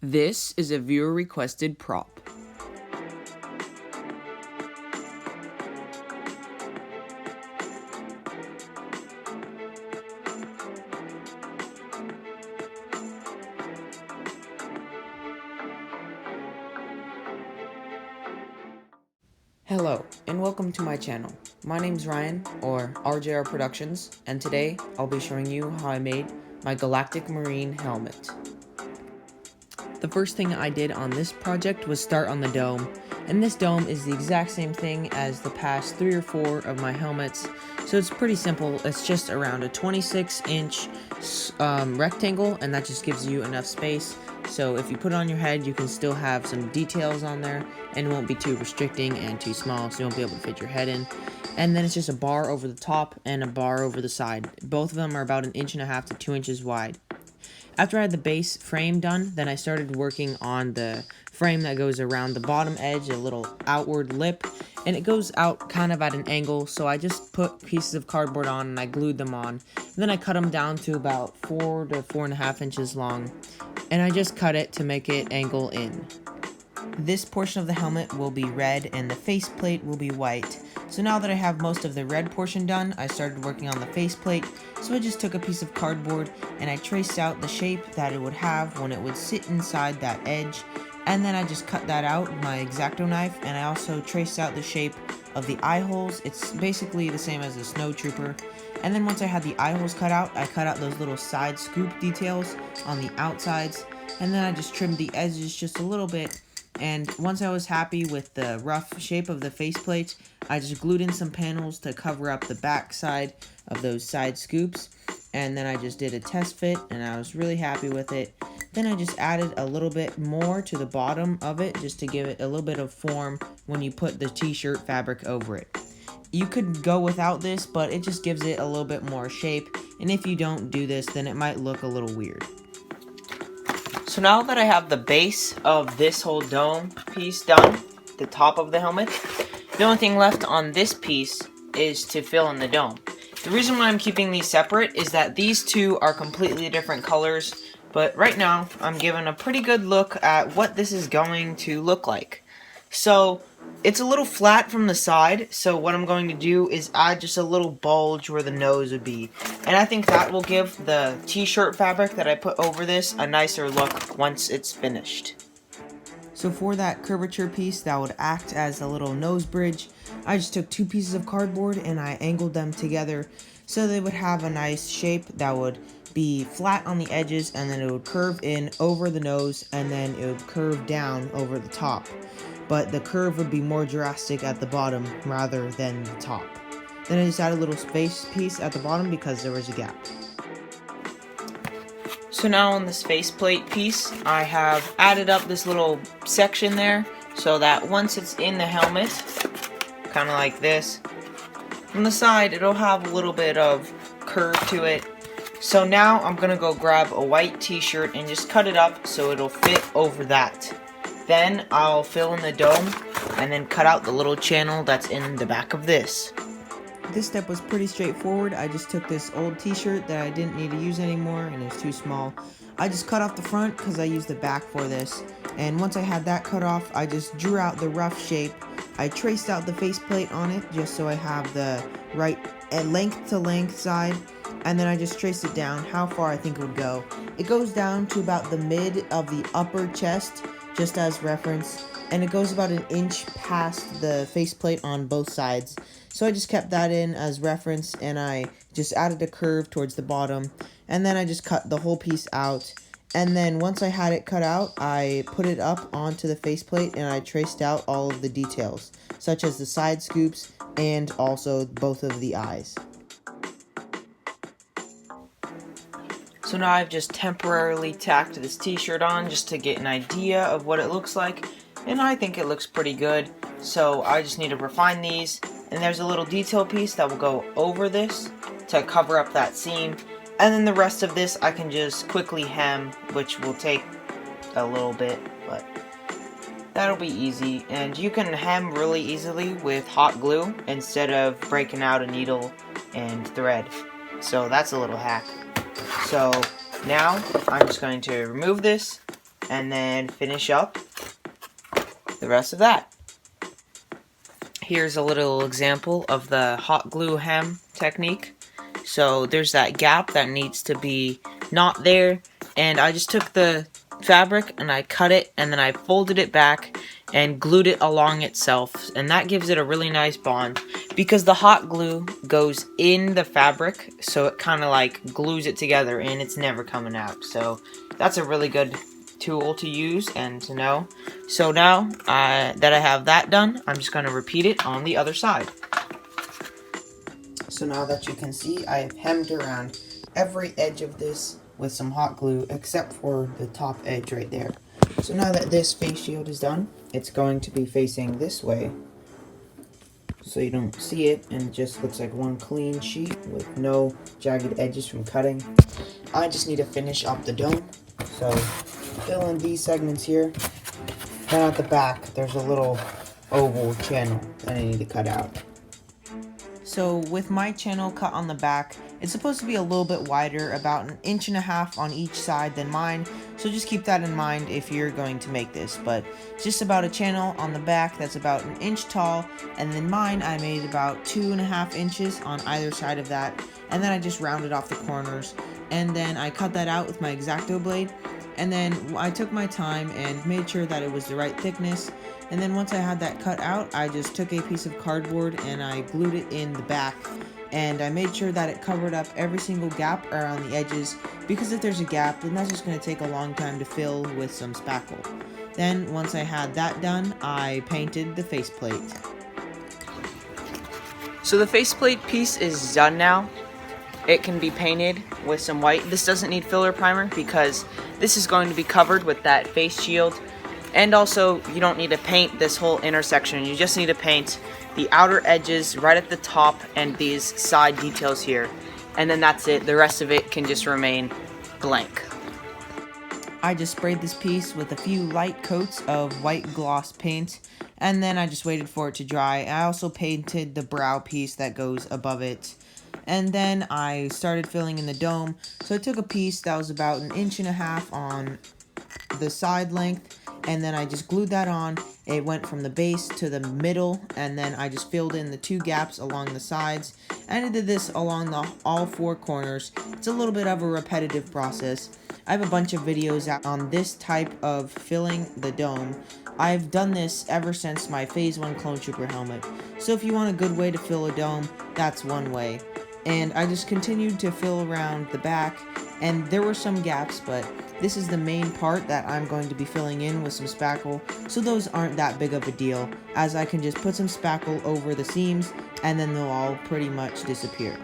This is a viewer requested prop. Hello, and welcome to my channel. My name's Ryan, or RJR Productions, and today I'll be showing you how I made my Galactic Marine helmet. The first thing I did on this project was start on the dome, and this dome is the exact same thing as the past 3 or 4 of my helmets, so it's pretty simple. It's just around a 26-inch rectangle, and that just gives you enough space, so if you put it on your head, you can still have some details on there, and it won't be too restricting and too small, so you won't be able to fit your head in. And then it's just a bar over the top and a bar over the side. Both of them are about 1.5 inches to 2 inches wide. After I had the base frame done, then I started working on the frame that goes around the bottom edge, a little outward lip, and it goes out kind of at an angle, so I just put pieces of cardboard on and I glued them on. And then I cut them down to about 4 to 4.5 inches long, and I just cut it to make it angle in. This portion of the helmet will be red and the faceplate will be white. So now that I have most of the red portion done, I started working on the faceplate. So I just took a piece of cardboard and I traced out the shape that it would have when it would sit inside that edge. And then I just cut that out with my X-Acto knife, and I also traced out the shape of the eye holes. It's basically the same as a snow trooper. And then once I had the eye holes cut out, I cut out those little side scoop details on the outsides. And then I just trimmed the edges just a little bit. And once I was happy with the rough shape of the faceplate, I just glued in some panels to cover up the back side of those side scoops. And then I just did a test fit, and I was really happy with it. Then I just added a little bit more to the bottom of it, just to give it a little bit of form when you put the t-shirt fabric over it. You could go without this, but it just gives it a little bit more shape. And if you don't do this, then it might look a little weird. So now that I have the base of this whole dome piece done, the top of the helmet, the only thing left on this piece is to fill in the dome. The reason why I'm keeping these separate is that these two are completely different colors, but right now I'm giving a pretty good look at what this is going to look like. So it's a little flat from the side, so what I'm going to do is add just a little bulge where the nose would be. And I think that will give the t-shirt fabric that I put over this a nicer look once it's finished. So for that curvature piece that would act as a little nose bridge, I just took 2 pieces of cardboard and I angled them together so they would have a nice shape that would be flat on the edges, and then it would curve in over the nose, and then it would curve down over the top. But the curve would be more drastic at the bottom rather than the top. Then I just added a little space piece at the bottom because there was a gap. So now on this faceplate piece, I have added up this little section there so that once it's in the helmet, kind of like this, from the side it'll have a little bit of curve to it. So now I'm going to go grab a white t-shirt and just cut it up so it'll fit over that. Then I'll fill in the dome and then cut out the little channel that's in the back of this. This step was pretty straightforward. I just took this old t-shirt that I didn't need to use anymore and it was too small. I just cut off the front because I used the back for this. And once I had that cut off, I just drew out the rough shape. I traced out the faceplate on it just so I have the right length to length side. And then I just traced it down how far I think it would go. It goes down to about the mid of the upper chest, just as reference, and it goes about 1 inch past the faceplate on both sides. So I just kept that in as reference, and I just added a curve towards the bottom, and then I just cut the whole piece out. And then once I had it cut out, I put it up onto the faceplate and I traced out all of the details, such as the side scoops and also both of the eyes. So now I've just temporarily tacked this t-shirt on just to get an idea of what it looks like, and I think it looks pretty good. So I just need to refine these, and there's a little detail piece that will go over this to cover up that seam, and then the rest of this I can just quickly hem, which will take a little bit, but that'll be easy. And you can hem really easily with hot glue instead of breaking out a needle and thread, so that's a little hack. So now I'm just going to remove this and then finish up the rest of that. Here's a little example of the hot glue hem technique. So there's that gap that needs to be not there, and I just took the fabric and I cut it and then I folded it back and glued it along itself, and that gives it a really nice bond because the hot glue goes in the fabric, so it kind of like glues it together and it's never coming out. So that's a really good tool to use and to know. So now that I have that done, I'm just going to repeat it on the other side. So now that you can see, I have hemmed around every edge of this with some hot glue except for the top edge right there. So now that this face shield is done, it's going to be facing this way so you don't see it and it just looks like one clean sheet with no jagged edges from cutting. I just need to finish up the dome, so fill in these segments here. Then at the back there's a little oval channel that I need to cut out. So with my channel cut on the back, it's supposed to be a little bit wider, about 1.5 inches on each side than mine, so just keep that in mind if you're going to make this. But it's just about a channel on the back that's about 1 inch tall, and then mine I made about 2.5 inches on either side of that, and then I just rounded off the corners, and then I cut that out with my X-Acto blade. And then I took my time and made sure that it was the right thickness. And then once I had that cut out, I just took a piece of cardboard and I glued it in the back. And I made sure that it covered up every single gap around the edges, because if there's a gap, then that's just going to take a long time to fill with some spackle. Then once I had that done, I painted the faceplate. So the faceplate piece is done now. It can be painted with some white. This doesn't need filler primer because this is going to be covered with that face shield. And also, you don't need to paint this whole intersection. You just need to paint the outer edges right at the top and these side details here. And then that's it. The rest of it can just remain blank. I just sprayed this piece with a few light coats of white gloss paint, and then I just waited for it to dry. I also painted the brow piece that goes above it. And then I started filling in the dome. So I took a piece that was about 1.5 inches on the side length, and then I just glued that on. It went from the base to the middle, and then I just filled in the 2 gaps along the sides, and I did this along all 4 corners. It's a little bit of a repetitive process. I have a bunch of videos out on this type of filling the dome. I've done this ever since my Phase 1 Clone Trooper helmet. So if you want a good way to fill a dome, that's one way. And I just continued to fill around the back, and there were some gaps, but this is the main part that I'm going to be filling in with some spackle, so those aren't that big of a deal, as I can just put some spackle over the seams, and then they'll all pretty much disappear.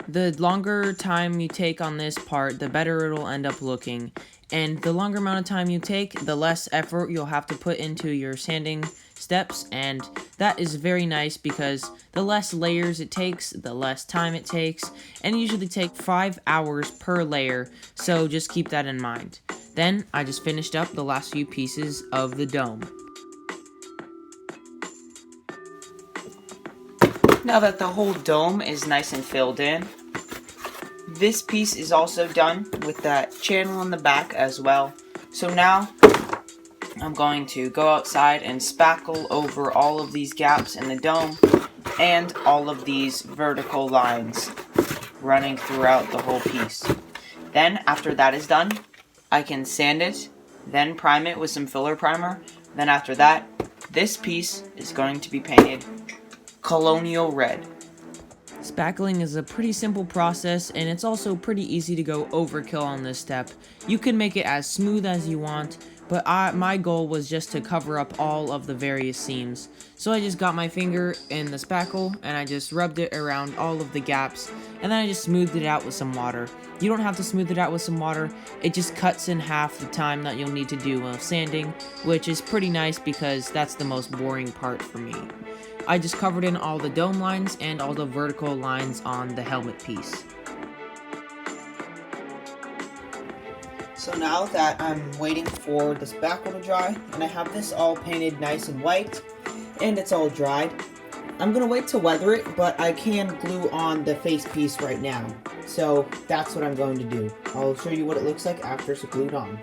The longer time you take on this part, the better it'll end up looking, and the longer amount of time you take, the less effort you'll have to put into your sanding steps, and that is very nice because the less layers it takes, the less time it takes, and usually take 5 hours per layer, so just keep that in mind. Then I just finished up the last few pieces of the dome. Now that the whole dome is nice and filled in, this piece is also done with that channel in the back as well. So now I'm going to go outside and spackle over all of these gaps in the dome and all of these vertical lines running throughout the whole piece. Then after that is done, I can sand it, then prime it with some filler primer. Then after that, this piece is going to be painted colonial red. Spackling is a pretty simple process, and it's also pretty easy to go overkill on this step. You can make it as smooth as you want, but my goal was just to cover up all of the various seams. So I just got my finger in the spackle, and I just rubbed it around all of the gaps, and then I just smoothed it out with some water. You don't have to smooth it out with some water, it just cuts in half the time that you'll need to do while sanding, which is pretty nice because that's the most boring part for me. I just covered in all the dome lines and all the vertical lines on the helmet piece. So now that I'm waiting for the spackle to dry, and I have this all painted nice and white, and it's all dried, I'm going to wait to weather it, but I can glue on the face piece right now. So that's what I'm going to do. I'll show you what it looks like after it's glued on.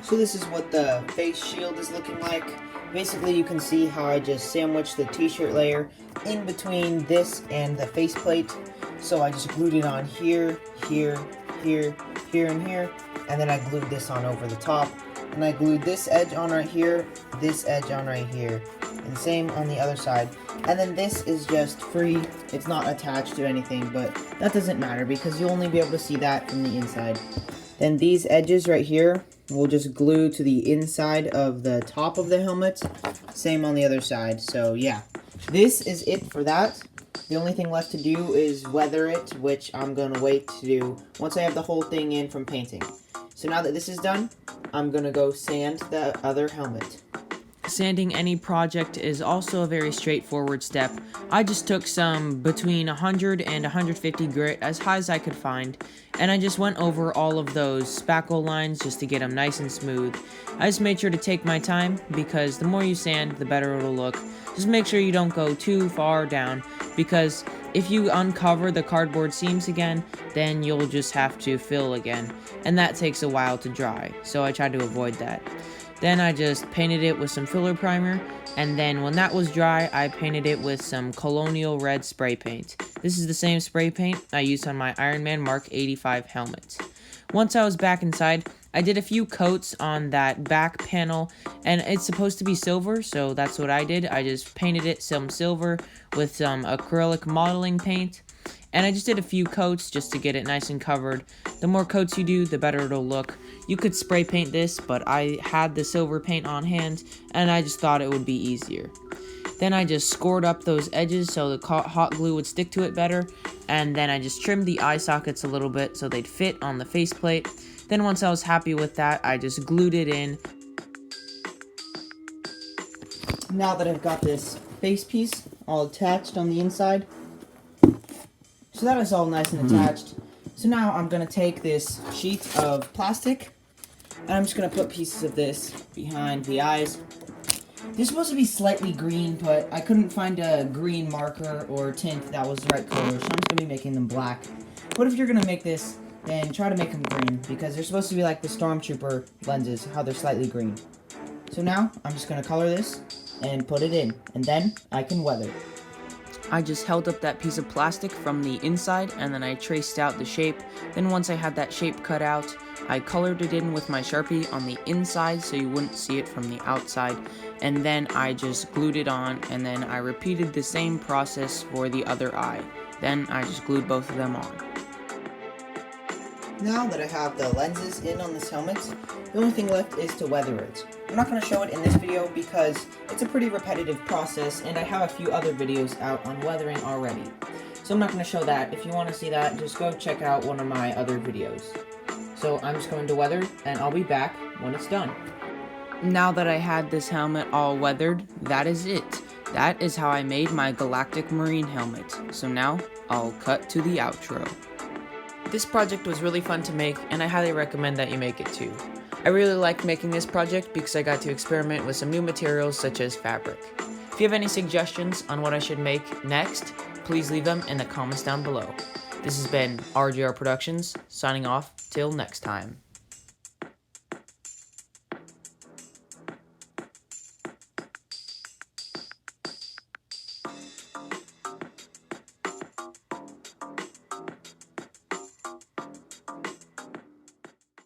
So this is what the face shield is looking like. Basically, you can see how I just sandwiched the t-shirt layer in between this and the faceplate. So I just glued it on here, here, here, here, and here. And then I glued this on over the top. And I glued this edge on right here, this edge on right here. And same on the other side. And then this is just free. It's not attached to anything, but that doesn't matter because you'll only be able to see that from the inside. Then these edges right here, we'll just glue to the inside of the top of the helmet. Same on the other side. So yeah, this is it for that. The only thing left to do is weather it, which I'm going to wait to do once I have the whole thing in from painting. So now that this is done, I'm going to go sand the other helmet. Sanding any project is also a very straightforward step. I just took some between 100 and 150 grit, as high as I could find, and I just went over all of those spackle lines just to get them nice and smooth. I just made sure to take my time, because the more you sand, the better it'll look. Just make sure you don't go too far down, because if you uncover the cardboard seams again, then you'll just have to fill again, and that takes a while to dry, so I tried to avoid that. Then I just painted it with some filler primer, and then when that was dry, I painted it with some colonial red spray paint. This is the same spray paint I used on my Iron Man Mark 85 helmet. Once I was back inside, I did a few coats on that back panel, and it's supposed to be silver, so that's what I did. I just painted it some silver with some acrylic modeling paint, and I just did a few coats just to get it nice and covered. The more coats you do, the better it'll look. You could spray paint this, but I had the silver paint on hand, and I just thought it would be easier. Then I just scored up those edges so the hot glue would stick to it better, and then I just trimmed the eye sockets a little bit so they'd fit on the faceplate. Then once I was happy with that, I just glued it in. Now that I've got this face piece all attached on the inside, so that is all nice and attached. So now I'm going to take this sheet of plastic, and I'm just going to put pieces of this behind the eyes. They're supposed to be slightly green, but I couldn't find a green marker or tint that was the right color, so I'm just going to be making them black. But if you're going to make this, then try to make them green, because they're supposed to be like the Stormtrooper lenses, how they're slightly green. So now, I'm just going to color this and put it in, and then I can weather it. I just held up that piece of plastic from the inside, and then I traced out the shape. Then once I had that shape cut out, I colored it in with my Sharpie on the inside so you wouldn't see it from the outside. And then I just glued it on, and then I repeated the same process for the other eye. Then I just glued both of them on. Now that I have the lenses in on this helmet, the only thing left is to weather it. I'm not going to show it in this video because it's a pretty repetitive process, and I have a few other videos out on weathering already. So I'm not going to show that. If you want to see that, just go check out one of my other videos. So I'm just going to weather, and I'll be back when it's done. Now that I had this helmet all weathered, that is it. That is how I made my Galactic Marine helmet. So now, I'll cut to the outro. This project was really fun to make, and I highly recommend that you make it too. I really liked making this project because I got to experiment with some new materials such as fabric. If you have any suggestions on what I should make next, please leave them in the comments down below. This has been RJR Productions, signing off till next time.